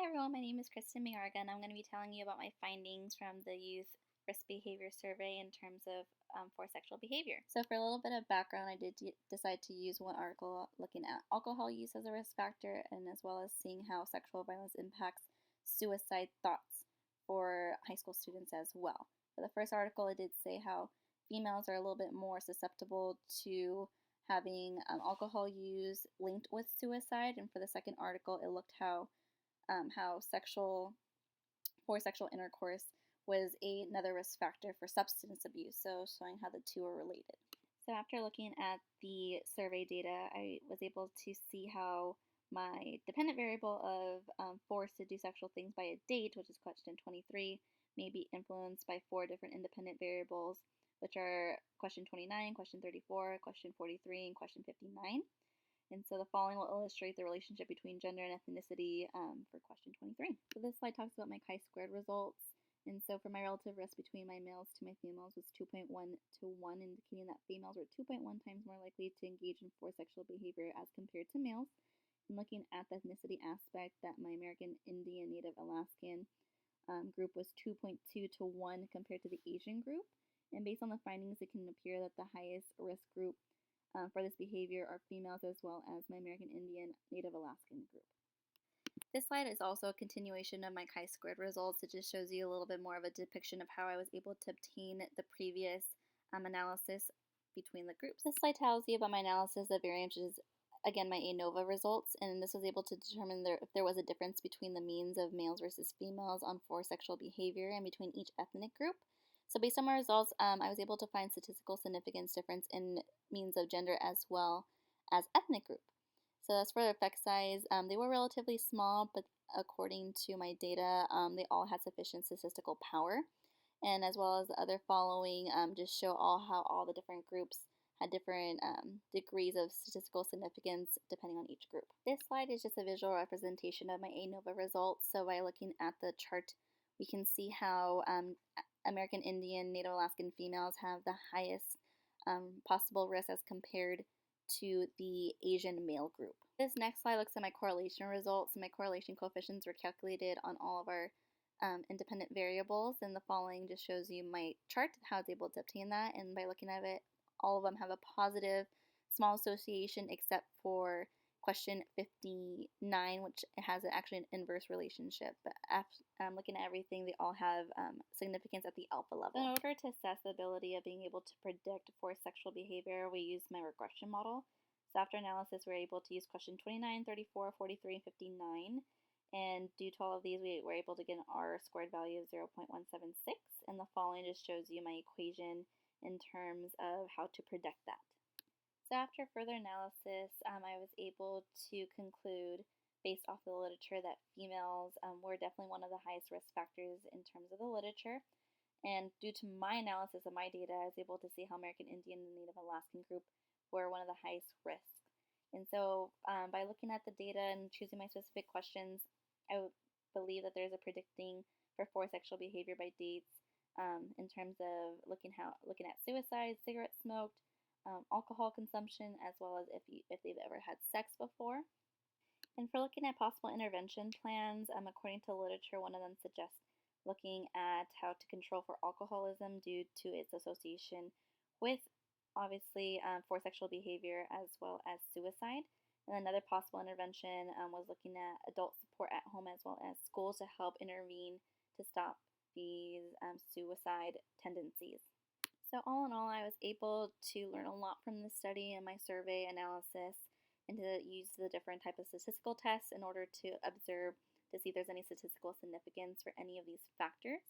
Hi everyone, my name is Kristen Miarga and I'm going to be telling you about my findings from the Youth Risk Behavior Survey in terms of for sexual behavior. So for a little bit of background, I did decide to use one article looking at alcohol use as a risk factor and as well as seeing how sexual violence impacts suicide thoughts for high school students as well. For the first article, it did say how females are a little bit more susceptible to having alcohol use linked with suicide, and for the second article, it looked how sexual intercourse was another risk factor for substance abuse, so showing how the two are related. So after looking at the survey data, I was able to see how my dependent variable of forced to do sexual things by a date, which is question 23, may be influenced by 4 different independent variables, which are question 29, question 34, question 43, and question 59. And so the following will illustrate the relationship between gender and ethnicity for question 23. So this slide talks about my chi-squared results. And so for my relative risk between my males to my females was 2.1 to 1, indicating that females were 2.1 times more likely to engage in forced sexual behavior as compared to males. And looking at the ethnicity aspect, that my American Indian, Native Alaskan group was 2.2 to 1 compared to the Asian group. And based on the findings, it can appear that the highest risk group for this behavior are females as well as my American Indian, Native Alaskan group. This slide is also a continuation of my chi-squared results. It just shows you a little bit more of a depiction of how I was able to obtain the previous analysis between the groups. This slide tells you about my analysis of variance, which is again my ANOVA results, and this was able to determine if there was a difference between the means of males versus females on forced sexual behavior and between each ethnic group. So based on my results, I was able to find statistical significance difference in means of gender as well as ethnic group. So as for the effect size, they were relatively small, but according to my data, they all had sufficient statistical power. And as well as the other following, just show how all the different groups had different degrees of statistical significance depending on each group. This slide is just a visual representation of my ANOVA results. So by looking at the chart, we can see how American Indian, Native Alaskan females have the highest possible risk as compared to the Asian male group. This next slide looks at my correlation results. My correlation coefficients were calculated on all of our independent variables, and the following just shows you my chart, how it's able to obtain that. And by looking at it, all of them have a positive small association except for question 59, which has actually an inverse relationship. But looking at everything, they all have significance at the alpha level. In order to assess the ability of being able to predict forced sexual behavior, we used my regression model. So after analysis, we were able to use question 29, 34, 43, and 59. And due to all of these, we were able to get an R squared value of 0.176. And the following just shows you my equation in terms of how to predict that. So after further analysis, I was able to conclude, based off the literature, that females were definitely one of the highest risk factors in terms of the literature. And due to my analysis of my data, I was able to see how American Indian and Native Alaskan group were one of the highest risks. And so by looking at the data and choosing my specific questions, I believe that there's a predicting for forced sexual behavior by dates in terms of looking at suicide, cigarette smoked, alcohol consumption, as well as if they've ever had sex before. And for looking at possible intervention plans, according to literature, one of them suggests looking at how to control for alcoholism due to its association with, obviously, forced sexual behavior as well as suicide. And another possible intervention was looking at adult support at home as well as schools to help intervene to stop these suicide tendencies. So all in all, I was able to learn a lot from this study and my survey analysis, and to use the different types of statistical tests in order to observe to see if there's any statistical significance for any of these factors.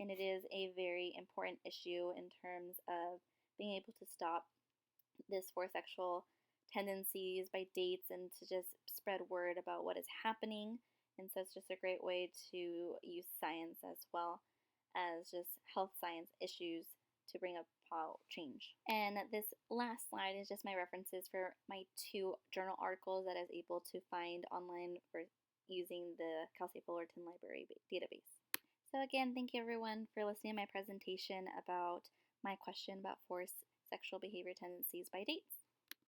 And it is a very important issue in terms of being able to stop this forced sexual tendencies by dates and to just spread word about what is happening. And so it's just a great way to use science as well as just health science issues to bring about change. And this last slide is just my references for my 2 journal articles that I was able to find online for using the Cal State Fullerton Library database. So again, thank you everyone for listening to my presentation about my question about forced sexual behavior tendencies by dates.